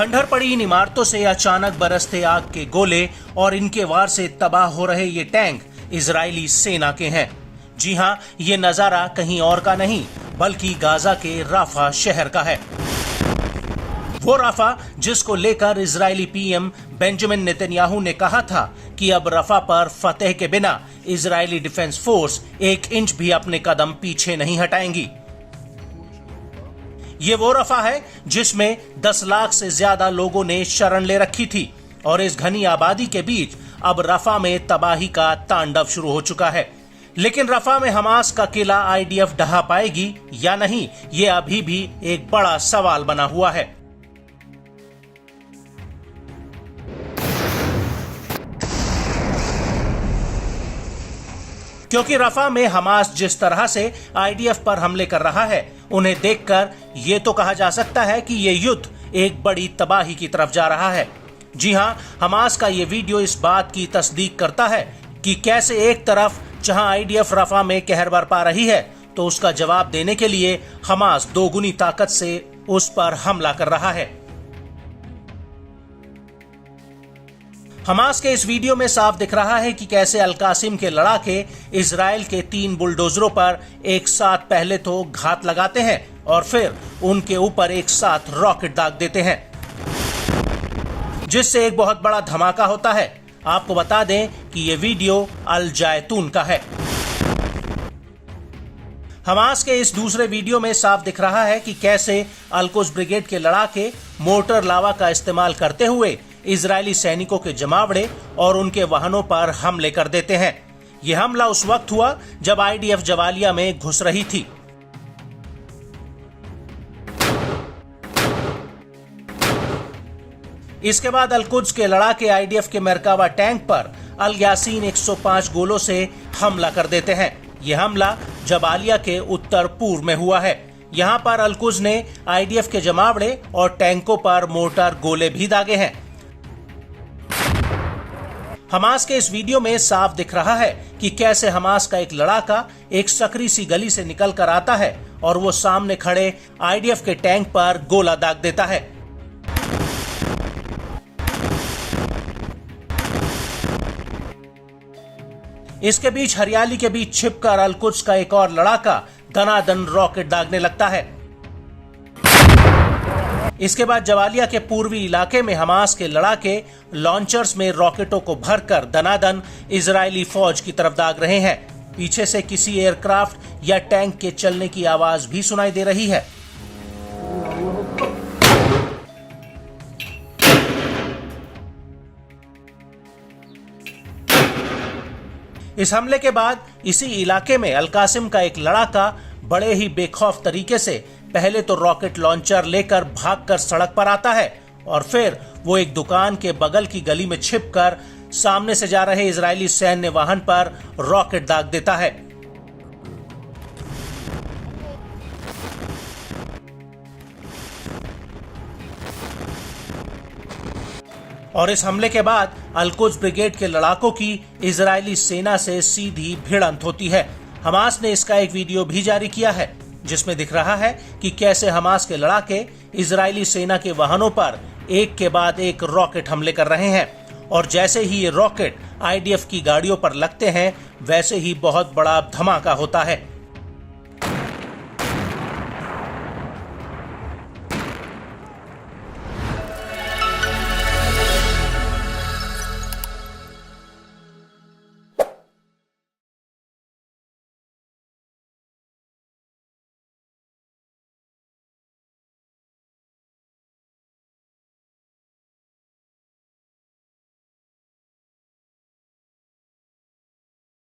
खंडहर पड़ी इन इमारतों से अचानक बरसते आग के गोले और इनके वार से तबाह हो रहे ये टैंक इजरायली सेना के हैं। जी हां, ये नजारा कहीं और का नहीं बल्कि गाजा के राफा शहर का है। वो राफा जिसको लेकर इजरायली पीएम बेंजामिन नेतन्याहू ने कहा था कि अब रफा पर फतेह के बिना इजरायली डिफेंस फोर्स 1 इंच भी अपने कदम पीछे नहीं हटाएंगी। ये वो रफा है जिसमें 10 लाख से ज्यादा लोगों ने शरण ले रखी थी और इस घनी आबादी के बीच अब रफा में तबाही का तांडव शुरू हो चुका है। लेकिन रफा में हमास का किला आईडीएफ ढहा पाएगी या नहीं, ये अभी भी एक बड़ा सवाल बना हुआ है। क्योंकि रफा में हमास जिस तरह से आईडीएफ पर हमले कर रहा है, उन्हें देखकर ये तो कहा जा सकता है कि ये युद्ध एक बड़ी तबाही की तरफ जा रहा है। जी हां, हमास का ये वीडियो इस बात की तस्दीक करता है कि कैसे एक तरफ जहां आईडीएफ रफा में कहर बरपा रही है, तो उसका जवाब देने के लिए हमास दोगुनी ताकत से उस पर हमला कर रहा है। हमास के इस वीडियो में साफ दिख रहा है कि कैसे अल-कासिम के लड़ाके इजराइल के 3 बुलडोजरों पर एक साथ पहले तो घात लगाते हैं और फिर उनके ऊपर एक साथ रॉकेट दाग देते हैं, जिससे एक बहुत बड़ा धमाका होता है। आपको बता दें कि यह वीडियो अल जायतून का है। हमास के इस दूसरे वीडियो में साफ दिख रहा है कि कैसे अल-कुद्स ब्रिगेड के लड़ाके मोर्टर लावा का इस्तेमाल करते हुए इजरायली सैनिकों के जमावड़े और उनके वाहनों पर हमले कर देते हैं। यह हमला उस वक्त हुआ जब आईडीएफ जवालिया में घुस रही थी। इसके बाद अल-कुद्स के लड़ाके आईडीएफ के मरकावा टैंक पर अल यासीन 105 गोलों से हमला कर देते हैं। यह हमला जबालिया के उत्तर पूर्व में हुआ है। यहां पर अल-कुद्स ने आईडीएफ के जमावड़े और टैंकों पर मोर्टार गोले भी दागे हैं। हमास के इस वीडियो में साफ दिख रहा है कि कैसे हमास का एक लड़ाका एक सकरी सी गली से निकल कर आता है और वो सामने खड़े आईडीएफ के टैंक पर गोला दाग देता है। इसके बीच हरियाली के बीच छिपकर अल-कुद्स का एक और लड़ाका दनादन रॉकेट दागने लगता है। इसके बाद जवालिया के पूर्वी इलाके में हमास के लड़ाके लॉन्चर्स में रॉकेटों को भरकर दनादन इजरायली फौज की तरफ दाग रहे हैं। पीछे से किसी एयरक्राफ्ट या टैंक के चलने की आवाज भी सुनाई दे रही है। इस हमले के बाद इसी इलाके में अल-कासिम का एक लड़ाका बड़े ही बेखौफ तरीके से पहले तो रॉकेट लॉन्चर लेकर भागकर सड़क पर आता है और फिर वो एक दुकान के बगल की गली में छिपकर सामने से जा रहे इजरायली सैन्य वाहन पर रॉकेट दाग देता है। और इस हमले के बाद अल-कुद्स ब्रिगेड के लड़ाकों की इजरायली सेना से सीधी भिड़ंत होती है। हमास ने इसका एक वीडियो भी जारी किया है जिसमें दिख रहा है कि कैसे हमास के लड़ाके इजरायली सेना के वाहनों पर एक के बाद एक रॉकेट हमले कर रहे हैं और जैसे ही ये रॉकेट आईडीएफ की गाड़ियों पर लगते हैं वैसे ही बहुत बड़ा धमाका होता है।